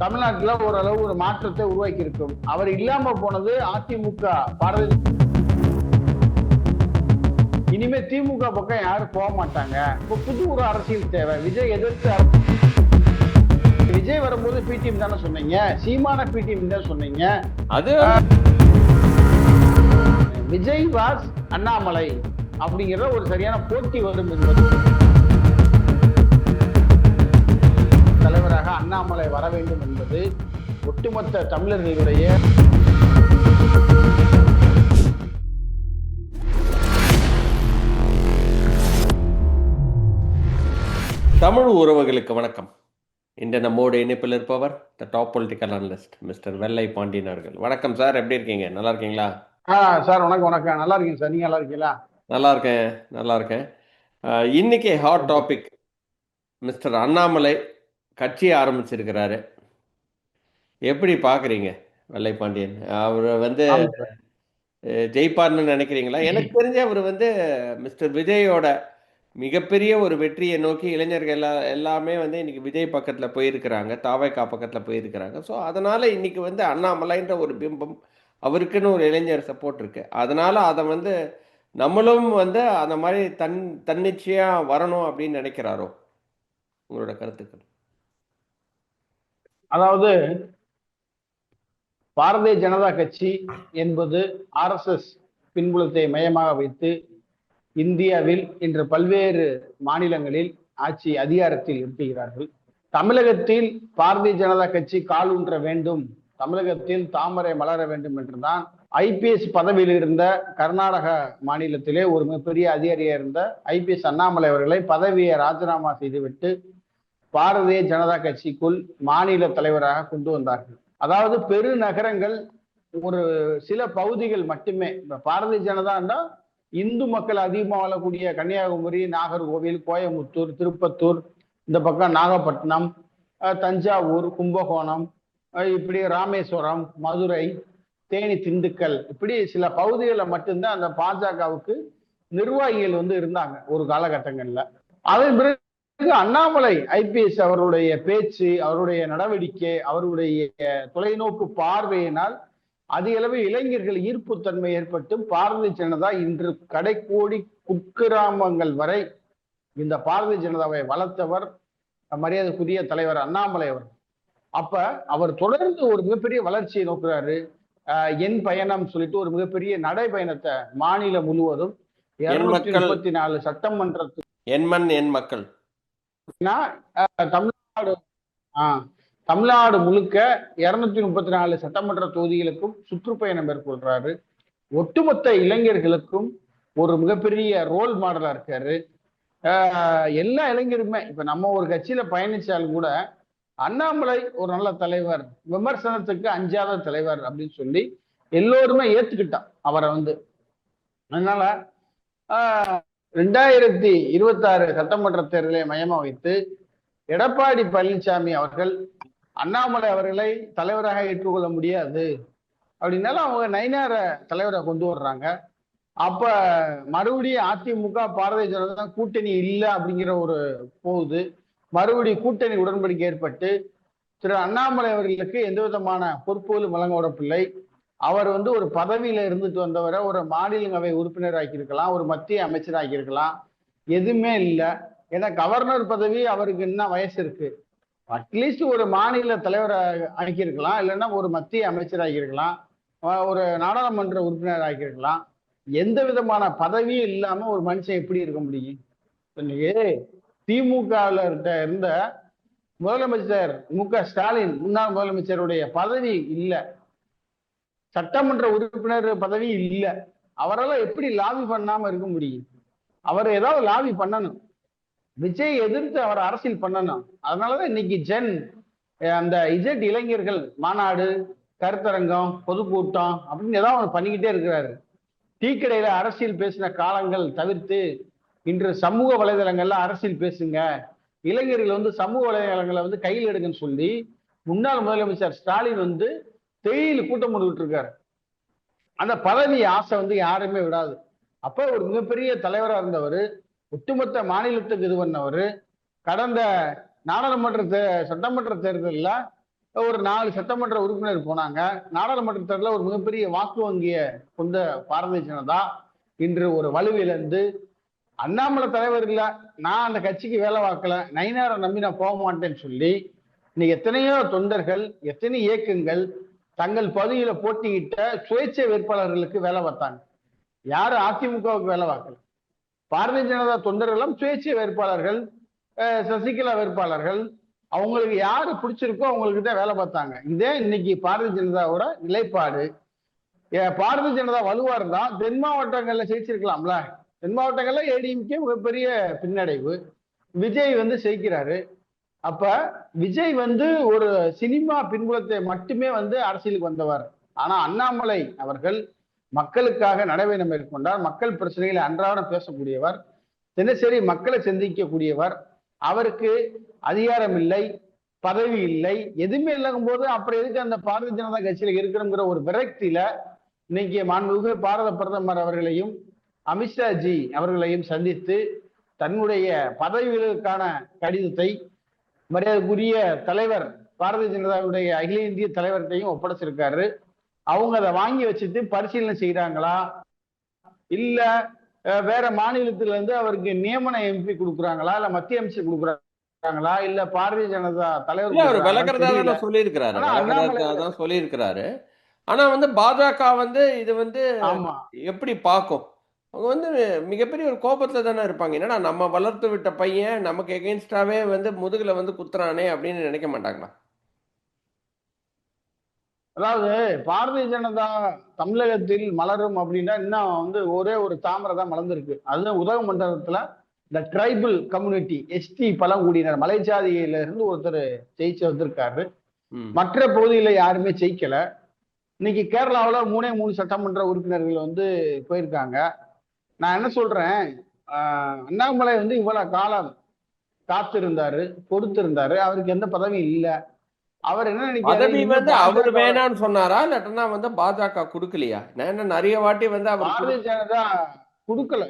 தமிழ்நாட்டுல ஓரளவு ஒரு மாற்றத்தை உருவாக்கி இருக்கும். அவர் இல்லாம போனது அதிமுக பாரதிய. இனிமே திமுக பக்கம் யாரும் போக மாட்டாங்க. இப்ப புது ஒரு அரசியல் தேவை. விஜய் எதிர்த்து விஜய் வரும்போது பிடிஎம் தானே சொன்னீங்க, சீமான பிடிஎம் தான் சொன்னீங்க. அது விஜய் வாஸ் அண்ணாமலை அப்படிங்கிற ஒரு சரியான போட்டி வரும் என்பது. தலைவராக அண்ணாமலை வர வேண்டும் என்பது ஒட்டுமொத்த தமிழர்களுடைய. தமிழ் உறவுகளுக்கு வணக்கம். இன்று நம்மோடு இணைப்பில் இருப்பவர் the top political analyst mister வெள்ளை பாண்டியன் அவர்கள். வணக்கம் சார், எப்படி இருக்கீங்க? நல்லா இருக்கீங்களா? சார் வணக்கம். வணக்கம், நல்லா இருக்கீங்க சார். நீங்க நல்லா இருக்கீங்களா? நல்லா இருக்கேன். இன்னைக்கு ஹாட் டாபிக், மிஸ்டர் அண்ணாமலை கட்சி ஆரம்பிச்சிருக்கிறாரு. எப்படி பாக்குறீங்க வெள்ளை பாண்டியன்? அவர் ஜெயிப்பார்னு நினைக்கிறீங்களா? எனக்கு தெரிஞ்ச அவர் மிஸ்டர் விஜயோட மிகப்பெரிய ஒரு வெற்றியை நோக்கி இளைஞர்கள் எல்லாமே இன்னைக்கு விஜய் பக்கத்தில் போயிருக்கிறாங்க, தாவேகா பக்கத்தில் போயிருக்கிறாங்க. ஸோ அதனால் இன்னைக்கு அண்ணாமலைன்ற ஒரு பிம்பம், அவருக்குன்னு ஒரு இளைஞர் சப்போர்ட் இருக்கு. அதனால அதை நம்மளும் அந்த மாதிரி தன்னிச்சையாக வரணும் அப்படின்னு நினைக்கிறாரோ? உங்களோட கருத்துக்கள். அதாவது பாரதிய ஜனதா கட்சி என்பது RSS பின்புலத்தை மையமாக வைத்து இந்தியாவில் இன்று பல்வேறு மாநிலங்களில் ஆட்சி அதிகாரத்தில் இருக்கிறார்கள். தமிழகத்தில் பாரதிய ஜனதா கட்சி காலூன்ற வேண்டும், தமிழகத்தில் தாமரை மலர வேண்டும் என்றுதான் IPS பதவியில் இருந்த கர்நாடக மாநிலத்திலே ஒரு மிகப்பெரிய அதிகாரியாக இருந்த IPS அண்ணாமலை அவர்களை பதவியை ராஜினாமா செய்துவிட்டு பாரதிய ஜனதா கட்சிக்குள் மாநில தலைவராக கொண்டு வந்தார்கள். அதாவது பெருநகரங்கள் ஒரு சில பகுதிகள் மட்டுமே. இப்ப பாரதிய ஜனதா இந்து மக்கள் அதிகமாக வாழக்கூடிய கன்னியாகுமரி, நாகர்கோவில், கோயம்புத்தூர், திருப்பத்தூர், இந்த பக்கம் நாகப்பட்டினம், தஞ்சாவூர், கும்பகோணம், இப்படி ராமேஸ்வரம், மதுரை, தேனி, திண்டுக்கல், இப்படி சில பகுதிகளில் மட்டும்தான் அந்த பாஜகவுக்கு நிர்வாகிகள் இருந்தாங்க ஒரு காலகட்டங்கள்ல. அதன் பிறகு அண்ணாமலை IPS அவருடைய பேச்சு, அவருடைய நடவடிக்கை, அவருடைய தொலைநோக்கு பார்வையினால் அதிக அளவு இளைஞர்கள் ஈர்ப்புத்தன்மை ஏற்பட்டு பாரதிய ஜனதா இன்று கடைக்கோடி குக்கிராமங்கள் வரை இந்த பாரதிய ஜனதாவை வளர்த்தவர் மரியாதைக்குரிய தலைவர் அண்ணாமலை அவர். அப்ப அவர் தொடர்ந்து ஒரு மிகப்பெரிய வளர்ச்சியை நோக்குறாரு. என் பயணம் சொல்லிட்டு ஒரு மிகப்பெரிய நடைபயணத்தை மாநிலம் முழுவதும் 234 சட்டமன்றத்துக்கு என் மக்கள் தமிழ்நாடு முழுக்க 234 சட்டமன்ற தொகுதிகளுக்கும் சுற்றுப்பயணம் மேற்கொள்றாரு. ஒட்டுமொத்த இளைஞர்களுக்கும் ஒரு மிகப்பெரிய ரோல் மாடலா இருக்காரு. எல்லா இளைஞருமே இப்ப நம்ம ஒரு கட்சியில பயணிச்சாலும் கூட அண்ணாமலை ஒரு நல்ல தலைவர், விமர்சனத்துக்கு அஞ்சாத தலைவர் அப்படின்னு சொல்லி எல்லோருமே ஏத்துக்கிட்டான் அவரை. அதனால 2026 சட்டமன்ற தேர்தலை மையமா வைத்து எடப்பாடி பழனிசாமி அவர்கள் அண்ணாமலை அவர்களை தலைவராக ஏற்றுக்கொள்ள முடியாது அப்படின்னாலும் அவங்க நயினார தலைவரை கொண்டு வர்றாங்க. அப்ப மறுபடியும் அதிமுக பாரதிய ஜனதா கூட்டணி இல்லை அப்படிங்கிற ஒரு போகுது. மறுபடியும் கூட்டணி உடன்படிக்கை ஏற்பட்டு திரு அண்ணாமலை அவர்களுக்கு எந்த விதமான பொறுப்புகளும் வழங்கப்படவில்லை. அவர் ஒரு பதவியில இருந்துட்டு வந்தவரை ஒரு மாநிலங்களவை உறுப்பினர் ஆக்கியிருக்கலாம், ஒரு மத்திய அமைச்சர் ஆக்கியிருக்கலாம். எதுவுமே இல்லை. ஏன்னா கவர்னர் பதவி அவருக்கு என்ன வயசு இருக்கு, அட்லீஸ்ட் ஒரு மாநில தலைவரை ஆக்கியிருக்கலாம், இல்லைன்னா ஒரு மத்திய அமைச்சர் ஆக்கியிருக்கலாம், ஒரு நாடாளுமன்ற உறுப்பினர் ஆக்கியிருக்கலாம். எந்த விதமான பதவியும் இல்லாம ஒரு மனுஷன் எப்படி இருக்க முடியும்? இன்னைக்கு திமுகவில் இருந்த முதலமைச்சர் MK ஸ்டாலின், முன்னாள் முதலமைச்சருடைய பதவி இல்லை, சட்டமன்ற உறுப்பினர் பதவி இல்லை. அவரால் எப்படி லாபி பண்ணாம இருக்க முடியும்? அவர் ஏதாவது லாபி பண்ணணும், விஜய் எதிர்த்து அவர் அரசியல் பண்ணணும். அதனாலதான் இன்னைக்கு அந்த இளைஞர்கள் மாநாடு, கருத்தரங்கம், பொதுக்கூட்டம் அப்படின்னு ஏதாவது பண்ணிக்கிட்டே இருக்கிறாரு. டீக்கடையில அரசியல் பேசின காலங்கள் தவிர்த்து இன்று சமூக வலைதளங்கள்ல அரசியல் பேசுங்க, இளைஞர்கள் சமூக வலைதளங்களை கையில் எடுங்கன்னு சொல்லி முன்னாள் முதலமைச்சர் ஸ்டாலின் தேயில கூட்டம் போட்டுக்கிட்டு இருக்காரு. அந்த பதவி ஆசை யாருமே விடாது. அப்ப ஒரு மிகப்பெரிய தலைவராக இருந்தவர், ஒட்டுமொத்த மாநிலத்துக்கு இது பண்ணவர், கடந்த நாடாளுமன்ற சட்டமன்ற தேர்தலில் ஒரு 4 சட்டமன்ற உறுப்பினர் போனாங்க. நாடாளுமன்ற தேர்தலில் ஒரு மிகப்பெரிய வாக்கு வங்கிய கொண்ட பாரதிய ஜனதா இன்று ஒரு வலுவிழந்து, அண்ணாமலை தலைவர் இல்ல, நான் அந்த கட்சிக்கு வேலை பார்க்கல, நயினாரை நம்பி நான் போக மாட்டேன்னு சொல்லி இன்னைக்கு எத்தனையோ தொண்டர்கள், எத்தனை இயக்கங்கள் தங்கள் பகுதியில போட்டியிட்ட சுயேட்சை வேட்பாளர்களுக்கு வேலை பார்த்தாங்க. யாரும் அதிமுகவுக்கு வேலை பார்க்கல. பாரதிய ஜனதா தொண்டர்களும் சுயேட்சை வேட்பாளர்கள், சசிகலா வேட்பாளர்கள், அவங்களுக்கு யாரு பிடிச்சிருக்கோ அவங்களுக்கு தான் வேலை பார்த்தாங்க. இதே இன்னைக்கு பாரதிய ஜனதாவோட நிலைப்பாடு. பாரதிய ஜனதா வலுவா இருந்தா தென் மாவட்டங்கள்ல ஜெயிச்சிருக்கலாம்ல. தென் மாவட்டங்கள்ல ஏடிஎம்கே மிகப்பெரிய பின்னடைவு. விஜய் ஜெயிக்கிறாரு. அப்ப விஜய் ஒரு சினிமா பின்புலத்தை மட்டுமே அரசியலுக்கு வந்தவர். ஆனா அண்ணாமலை அவர்கள் மக்களுக்காக நடைபயணம் மேற்கொண்டார். மக்கள் பிரச்சனைகளை அன்றாடம் பேசக்கூடியவர், தினசரி மக்களை சந்திக்கக்கூடியவர். அவருக்கு அதிகாரம் இல்லை, பதவி இல்லை, எதுவுமே இல்லைங்கும் போது அப்புறம் எதுக்கு அந்த பாரதிய ஜனதா கட்சியில இருக்கணுங்கிற ஒரு விரக்தியில இன்னைக்கு மாண்புமிகு பாரத பிரதமர் அவர்களையும் அமித்ஷாஜி அவர்களையும் சந்தித்து தன்னுடைய பதவிகளுக்கான கடிதத்தை மரியாதைக்குரிய தலைவர் பாரதிய ஜனதாவுடைய அகில இந்திய தலைவர்கிட்டையும் ஒப்படைச்சிருக்காரு. அவங்க அதை வாங்கி வச்சுட்டு பரிசீலனை செய்யறாங்களா, இல்ல வேற மாநிலத்தில இருந்து அவருக்கு நியமன எம்பி கொடுக்குறாங்களா, இல்ல மத்திய அமைச்சர் கொடுக்குறாங்களா, இல்ல பாரதிய ஜனதா தலைவர் அவர் விளக்குறதா சொல்லியிருக்கிறாரு. ஆனா பாஜக இது ஆமா எப்படி பார்க்கும்? அவங்க மிகப்பெரிய ஒரு கோபத்துல தானே இருப்பாங்க. என்னடா நம்ம வளர்த்து விட்ட பையன் நமக்கு எகென்ஸ்டாவே முதுகுல குத்துறானே அப்படின்னு நினைக்க மாட்டாங்களா? அதாவது பாரதிய ஜனதா தமிழகத்தில் மலரும் அப்படின்னா இன்னும் ஒரே ஒரு தாமரை தான் மலர்ந்திருக்கு. அது உதகமண்டலத்துல இந்த ட்ரைபிள் கம்யூனிட்டி எஸ்டி பழங்குடியினர் மலைஜாதியில இருந்து ஒருத்தர் ஜெயிச்சு வந்திருக்காரு. மற்ற பகுதியில யாருமே ஜெயிக்கல. இன்னைக்கு கேரளாவில் 3 சட்டமன்ற உறுப்பினர்கள் போயிருக்காங்க. நான் என்ன சொல்றேன், அண்ணாமலை இவ்வளவு காலம் காத்திருந்தாரு, பொறுத்திருந்தாரு, அவருக்கு எந்த பதவியும் இல்ல. அவர் என்ன நினைக்கிறாரு, அவர் வேணான்னு சொன்னாரா இல்லட்டா பாஜக கொடுக்கலையா? நான் நிறைய வாட்டி பாரதிய ஜனதா கொடுக்கல.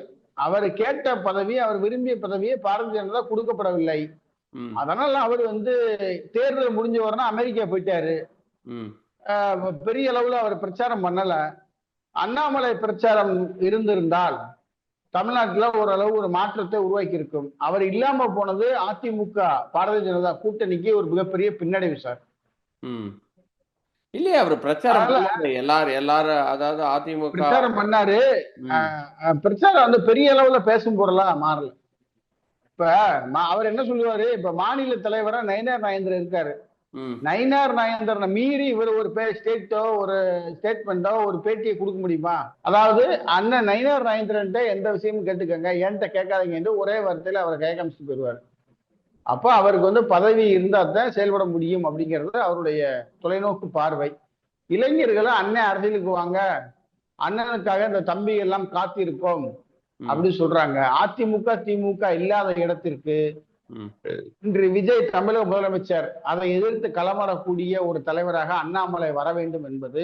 அவர் கேட்ட பதவி, அவர் விரும்பிய பதவியை பாரதிய ஜனதா கொடுக்கப்படவில்லை. அதனால அவர் தேர்தல் முடிஞ்ச உடனே அமெரிக்கா போயிட்டாரு. பெரிய அளவுல அவர் பிரச்சாரம் பண்ணல. அண்ணாமலை பிரச்சாரம் இருந்திருந்தால் தமிழ்நாட்டுல ஓரளவு ஒரு மாற்றத்தை உருவாக்கி இருக்கும். அவர் இல்லாம போனது அதிமுக பாரதிய ஜனதா கூட்டணிக்கு ஒரு மிகப்பெரிய பின்னடைவு சார். இல்லையா அவர் பிரச்சாரம் எல்லாரும் அதாவது அதிமுக பிரச்சாரம் பண்ணாரு. பிரச்சாரம் பெரிய அளவுல பேசும் பொருளா மாறல. இப்ப அவர் என்ன சொல்லுவாரு, இப்ப மாநில தலைவரா நயினார் நாகேந்திரன் இருக்காரு. நயினார் நாகேந்திரனை மீறி இவர் ஒரு ஸ்டேட்டோ ஒரு ஸ்டேட்மெண்டோ ஒரு பேட்டியை கொடுக்க முடியுமா? அதாவது அண்ணன் நயினார் நாகேந்திரன் எந்த விஷயமும் கேட்டுக்கங்க, என்கிட்ட கேட்காதீங்க என்று ஒரே வார்த்தையில அவரை கேட்காமிச்சு போயிடுவார். அப்ப அவருக்கு பதவி இருந்தா தான் செயல்பட முடியும் அப்படிங்கிறது அவருடைய தொலைநோக்கு பார்வை. இளைஞர்களை அண்ணன் அரசியலுக்கு வாங்க, அண்ணனுக்காக இந்த தம்பி எல்லாம் காத்திருக்கோம் அப்படின்னு சொல்றாங்க. அதிமுக திமுக இல்லாத இடத்திற்கு இன்று விஜய் தமிழக முதலமைச்சர் அதை எதிர்த்து களமாடக்கூடிய ஒரு தலைவராக அண்ணாமலை வர வேண்டும் என்பது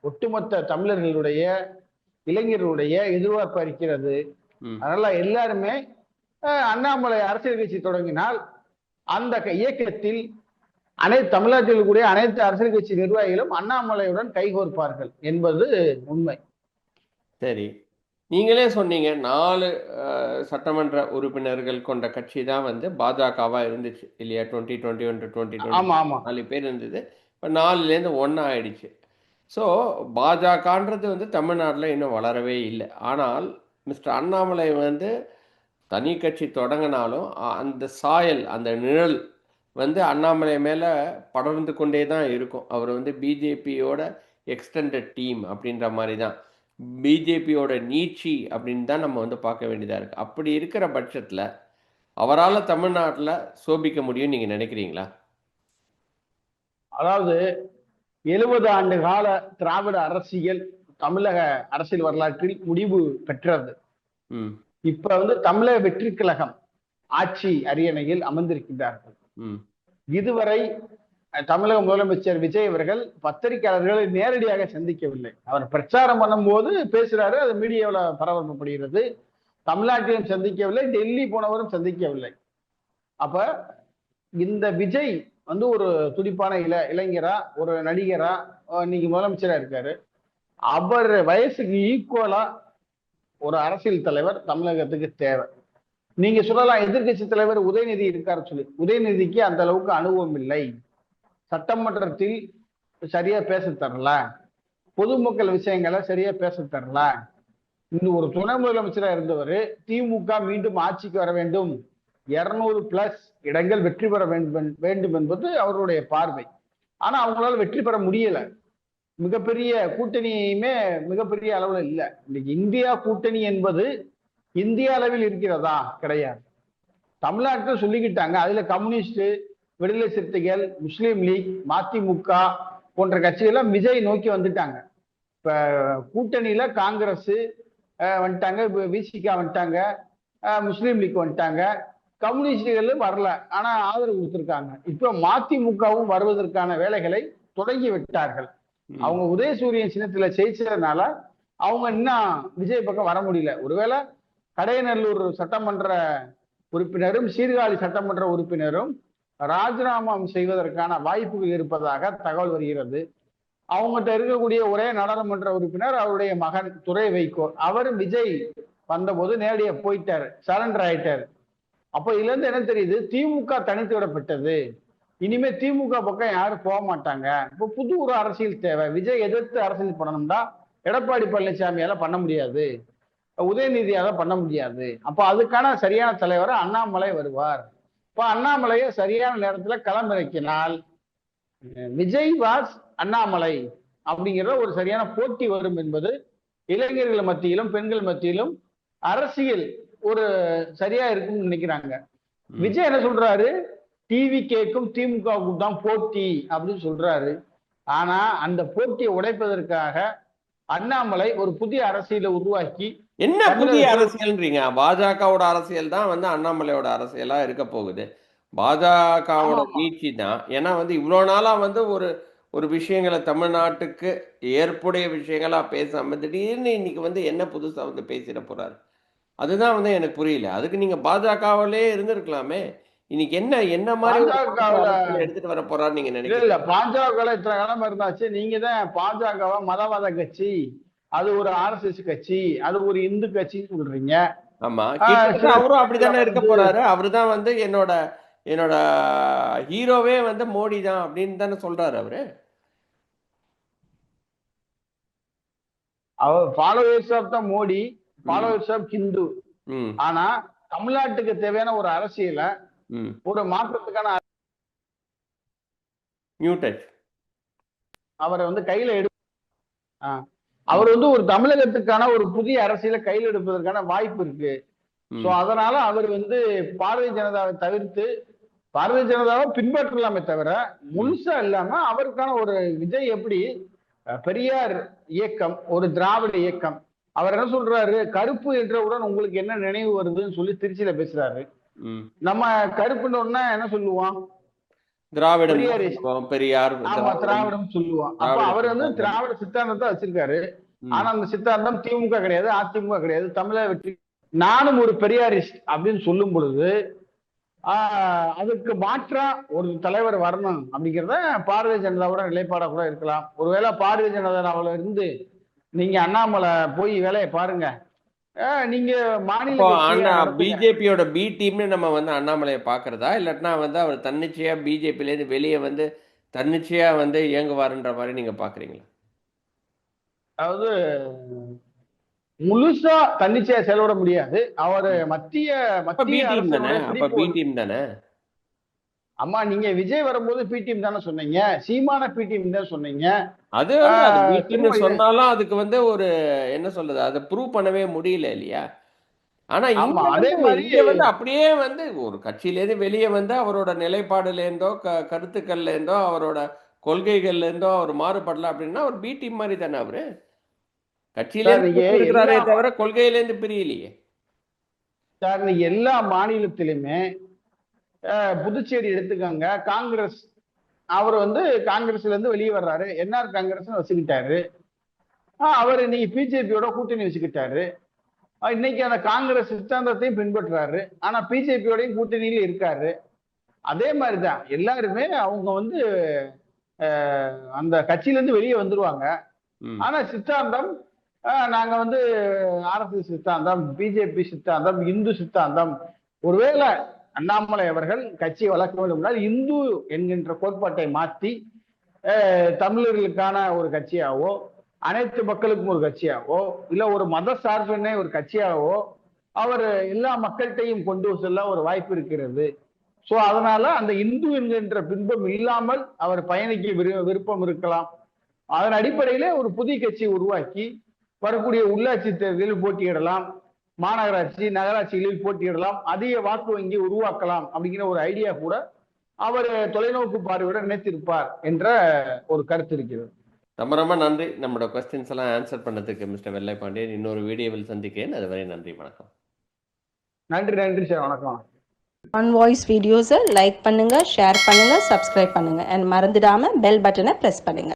ஒட்டுமொத்த தமிழர்களுடைய இளைஞர்களுடைய எதிர்பார்ப்பு இருக்கிறது. அதனால எல்லாருமே அண்ணாமலை அரசியல் கட்சி தொடங்கினால் அந்த இயக்கத்தில் தமிழ்நாட்டில் கூடிய அனைத்து அரசியல் கட்சி நிர்வாகிகளும் அண்ணாமலையுடன் கைகோர்ப்பார்கள் என்பது உண்மை. சரி, நீங்களே சொன்னீங்க 4 சட்டமன்ற உறுப்பினர்கள் கொண்ட கட்சி தான் பாஜகவா இருந்துச்சு இல்லையா? 2021 to 2020 4 பேர் இருந்தது. இப்போ 4லேருந்து 1 ஆயிடுச்சு. ஸோ பாஜகன்றது தமிழ்நாட்டில் இன்னும் வளரவே இல்லை. ஆனால் மிஸ்டர் அண்ணாமலை தனி கட்சி தொடங்கினாலும் அந்த சாயல், அந்த நிழல் அண்ணாமலை மேலே படர்ந்து கொண்டே தான் இருக்கும். அவர் பிஜேபியோட எக்ஸ்டெண்டட் டீம் அப்படின்ற மாதிரி தான், பிஜேபியோட நீட்சி அப்படின்னு தான் நம்ம பார்க்க வேண்டியதாக இருக்குது. அப்படி இருக்கிற பட்சத்தில் அவரால் தமிழ்நாட்டில் சோபிக்க முடியும் நீங்கள் நினைக்கிறீங்களா? அதாவது 70 ஆண்டு கால திராவிட அரசியல் தமிழக அரசியல் வரலாற்றில் முடிவு பெற்றது. இப்ப தமிழக வெற்றி கழகம் ஆட்சி அரியணையில் அமர்ந்திருக்கின்றார்கள். இதுவரை தமிழக முதலமைச்சர் விஜய் அவர்கள் பத்திரிகையாளர்களை நேரடியாக சந்திக்கவில்லை. அவர் பிரச்சாரம் பண்ணும் போது பேசுறாரு, அது மீடியாவில் பரவப்படுகிறது. தமிழ்நாட்டிலும் சந்திக்கவில்லை, டெல்லி போனவரும் சந்திக்கவில்லை. அப்ப இந்த விஜய் வந்து ஒரு துடிப்பான இளைஞரா, ஒரு நடிகரா, இன்னைக்கு முதலமைச்சரா இருக்காரு. அவர் வயசுக்கு ஈக்குவலா ஒரு அரசியல் தலைவர் தமிழகத்துக்கு தேவை. நீங்க சொல்லலாம் எதிர்க்கட்சி தலைவர் உதயநிதி இருக்காரு சொல்லி. உதயநிதிக்கு அந்த அளவுக்கு அனுபவம் இல்லை. சட்டமன்றத்தில் சரியா பேச தரல, பொதுமக்கள் விஷயங்களை சரியா பேச தரல. இன்னும் ஒரு துணை முதலமைச்சரா இருந்தவர் திமுக மீண்டும் ஆட்சிக்கு வர வேண்டும், 200+ இடங்கள் வெற்றி பெற வேண்டும் என்பது அவருடைய பார்வை. ஆனா அவங்களால வெற்றி பெற முடியல. மிகப்பெரிய கூட்டணியுமே மிகப்பெரிய அளவுல இல்ல. இன்னைக்கு இந்தியா கூட்டணி என்பது இந்திய அளவில் இருக்கிறதா? கிடையாது. தமிழ்நாட்டில் சொல்லிக்கிட்டாங்க. அதுல கம்யூனிஸ்ட், விடுதலை சிறுத்தைகள், முஸ்லீம் லீக், மதிமுக போன்ற கட்சிகள் விஜய் நோக்கி வந்துட்டாங்க. இப்ப கூட்டணியில காங்கிரஸ் வந்துட்டாங்க, விசிகா வந்துட்டாங்க, முஸ்லீம் லீக் வந்துட்டாங்க, கம்யூனிஸ்டுகள் வரல, ஆனா ஆதரவு கொடுத்திருக்காங்க. இப்ப மதிமுகவும் வருவதற்கான வேலைகளை தொடங்கி விட்டார்கள். அவங்க உதயசூரியன் சின்னத்துல ஜெயிச்சதுனால அவங்க இன்னும் விஜய் பக்கம் வர முடியல. ஒருவேளை கடையநல்லூர் சட்டமன்ற உறுப்பினரும் சீர்காழி சட்டமன்ற உறுப்பினரும் ராஜினாமா செய்வதற்கான வாய்ப்புகள் இருப்பதாக தகவல் வருகிறது. அவங்ககிட்ட இருக்கக்கூடிய ஒரே நாடாளுமன்ற உறுப்பினர் அவருடைய மகன் துரை வைகோ. அவர் விஜய் வந்தபோது நேரடியா போயிட்டாரு, சரண்டர் ஆயிட்டாரு. அப்ப இதுல இருந்து என்ன தெரியுது? திமுக தனித்து விடப்பட்டது. இனிமே திமுக பக்கம் யாரும் போக மாட்டாங்க. இப்ப புது ஒரு அரசியல் தேவை. விஜய் எதிர்த்து அரசியல் பண்ணணும்னா எடப்பாடி பழனிசாமியால பண்ண முடியாது, உதயநிதியால பண்ண முடியாது. அப்ப அதுக்கான சரியான தலைவரை அண்ணாமலை வருவார். இப்ப அண்ணாமலையை சரியான நேரத்துல களமிறக்கினால் விஜய் வாஸ் அண்ணாமலை அப்படிங்கிற ஒரு சரியான போட்டி வரும் என்பது இளைஞர்கள் மத்தியிலும் பெண்கள் மத்தியிலும் அரசியல் ஒரு சரியா இருக்குன்னு நினைக்கிறாங்க. விஜய் என்ன சொல்றாரு? டிவி கேக்கும் திமுகவுக்கும் தான் போட்டி அப்படின்னு சொல்றாரு. ஆனா அந்த போட்டியை உடைப்பதற்காக அண்ணாமலை ஒரு புதிய அரசியலை உருவாக்கி என்ன புதிய அரசியல்ன்றீங்க? பாஜகவோட அரசியல் தான் வந்து அண்ணாமலையோட அரசியலா இருக்க போகுது. பாஜகவோட வீழ்ச்சி தான். ஏன்னா வந்து இவ்வளோ நாளா வந்து ஒரு ஒரு விஷயங்களை தமிழ்நாட்டுக்கு ஏற்புடைய விஷயங்களா பேசாம திடீர்னு இன்னைக்கு வந்து என்ன புதுசா வந்து பேசிட போறாரு? அதுதான் வந்து எனக்கு புரியல. அதுக்கு நீங்க பாஜகவிலே இருந்திருக்கலாமே. இன்னைக்கு என்ன மாதிரி எடுத்துட்டு வர போறாரு நீங்க நினைக்கிறீங்க? இல்ல, பாஜக இத்தனை காலம் இருந்தாச்சு. நீங்க தான் பாஜகவா மதவாத கட்சி, அது ஒரு RSS கட்சி, அது ஒரு இந்து கட்சின்னு சொல்றீங்க. ஆமா, கிட்டத்தட்ட அவரும் அப்படித்தானே இருக்க போறாரு. அவருதான் வந்து என்னோட என்னோட ஹீரோவே வந்து மோடி தான் அப்படின்னு தானே சொல்றாரு அவரு. அவர் followers of the Modi, followers of Hindu. ஆனா தமிழ்நாட்டுக்கு தேவையான ஒரு அரசியல ஒரு மாற்றத்துக்கான அவரை வந்து கையில அவர் வந்து ஒரு தமிழகத்துக்கான ஒரு புதிய அரசியலை கையில் எடுப்பதற்கான வாய்ப்பு இருக்கு. சோ அதனால அவர் வந்து பாரதிய ஜனதாவை தவிர்த்து பாரதிய ஜனதாவை பின்பற்றலாமே தவிர முழுசா இல்லாம அவருக்கான ஒரு விஜய் எப்படி பெரியார் இயக்கம் ஒரு திராவிட இயக்கம். அவர் என்ன சொல்றாரு? கருப்பு என்றவுடன் உங்களுக்கு என்ன நினைவு வருதுன்னு சொல்லி திருச்சியில பேசுறாரு. நம்ம கருப்புன்னு என்ன சொல்லுவோம்? திராவிடம், பெரியார், ஆமா, திராவிடம் சொல்லுவோம். அப்ப அவர் வந்து திராவிட சித்தாந்தத்தை வச்சிருக்காரு. ஆனா அந்த சித்தாந்தம் திமுக கிடையாது, அதிமுக கிடையாது, தமிழக வெற்றி. நானும் ஒரு பெரியாரிஸ்ட் அப்படின்னு சொல்லும் பொழுது அதுக்கு மாற்றா ஒரு தலைவர் வரணும் அப்படிங்கிறத பாரதிய ஜனதாவோட நிலைப்பாடா கூட இருக்கலாம். ஒருவேளை பாரதிய ஜனதாவில் இருந்து நீங்க அண்ணாமலை போய் வேலையை பாருங்க, நீங்க மாநில பிஜேபியோட பி டீம்னு நம்ம வந்து அண்ணாமலையை பாக்குறதா, இல்லாட்டினா வந்து அவர் தன்னிச்சையா பிஜேபில இருந்து வெளியே வந்து தன்னிச்சையா வந்து இயங்குவாருன்ற மாதிரி நீங்க பாக்குறீங்களா? அதாவது முழுசா தன்னிச்சையா செயல்பட முடியாது. அவர் மத்திய டீம் தானே. அம்மா, நீங்க விஜய் வரும்போது பி டீம் தானே சொன்னீங்க, சீமான பி டீம் தான் சொன்னீங்க. அது சொன்னாலும் அதுக்கு வந்து ஒரு என்ன சொல்றது, அதை ப்ரூவ் பண்ணவே முடியல இல்லையா? ஆனா அதே மாதிரி வந்து அப்படியே வந்து ஒரு கட்சியிலேருந்து வெளியே வந்து அவரோட நிலைப்பாடுல இருந்தோ கருத்துக்கள்ல இருந்தோ அவரோட கொள்கைகள்ல இருந்தோ அவர் மாறுபடல அப்படின்னா ஒரு பி டீம் மாதிரி தானே அவரு. கட்சியில இருக்கிறாரே தவிர கொள்கையிலேருந்து பிரியலையே சார். நீங்க எல்லா மாநிலத்திலுமே புதுச்சேரி எடுத்துக்கோங்க, காங்கிரஸ் அவர் வந்து காங்கிரஸ்ல இருந்து வெளியே வர்றாரு, என்ஆர் காங்கிரஸ் வச்சுக்கிட்டாரு. அவர் இன்னைக்கு பிஜேபியோட கூட்டணி வச்சுக்கிட்டாரு. இன்னைக்கு அந்த காங்கிரஸ் சித்தாந்தத்தையும் பின்பற்றுறாரு. ஆனா பிஜேபியோடையும் கூட்டணியில இருக்காரு. அதே மாதிரிதான் எல்லாருமே அவங்க வந்து அந்த கட்சியில இருந்து வெளியே வந்துருவாங்க. ஆனா சித்தாந்தம் நாங்க வந்து RSS சித்தாந்தம், பிஜேபி சித்தாந்தம், இந்து சித்தாந்தம். ஒருவேளை அண்ணாமலை அவர்கள் கட்சியை வளர்க்க வேண்டும் என்றால் இந்து என்கின்ற கோட்பாட்டை மாற்றி தமிழர்களுக்கான ஒரு கட்சியாவோ, அனைத்து மக்களுக்கும் ஒரு கட்சியாவோ, இல்ல ஒரு மத சார்பினை ஒரு கட்சியாவோ அவர் எல்லா மக்கள்கிட்டையும் கொண்டு செல்ல ஒரு வாய்ப்பு இருக்கிறது. சோ அதனால அந்த இந்து என்கின்ற பின்பம் இல்லாமல் அவர் பயணிக்க விருப்பம் இருக்கலாம். அதன் அடிப்படையிலே ஒரு புதிய கட்சியை உருவாக்கி வரக்கூடிய உள்ளாட்சி தேர்தலில் போட்டியிடலாம், மாநகராட்சி நகராட்சிகளில் போட்டியிடலாம், அதிக வாக்கு வங்கி உருவாக்கலாம் அப்படிங்கிற ஒரு ஐடியா கூட அவர் தொலைநோக்கு பார்வையுடன் நினைத்திருப்பார் என்ற ஒரு கருத்து இருக்கிறது. ரொம்ப ரொம்ப நன்றி. நம்மளோட கொஸ்டின்ஸ் எல்லாம் ஆன்சர் பண்ணதுக்கு மிஸ்டர் வெள்ளை பாண்டியன். இன்னொரு வீடியோவில் சந்திக்கிறேன். அதுவரை நன்றி, வணக்கம். நன்றி சார், வணக்கம். ஆன் வாய்ஸ் வீடியோஸை லைக் பண்ணுங்க, ஷேர் பண்ணுங்க, சப்ஸ்கிரைப் பண்ணுங்க, அண்ட் மறந்துடாம பெல் பட்டனை பிரஸ் பண்ணுங்க.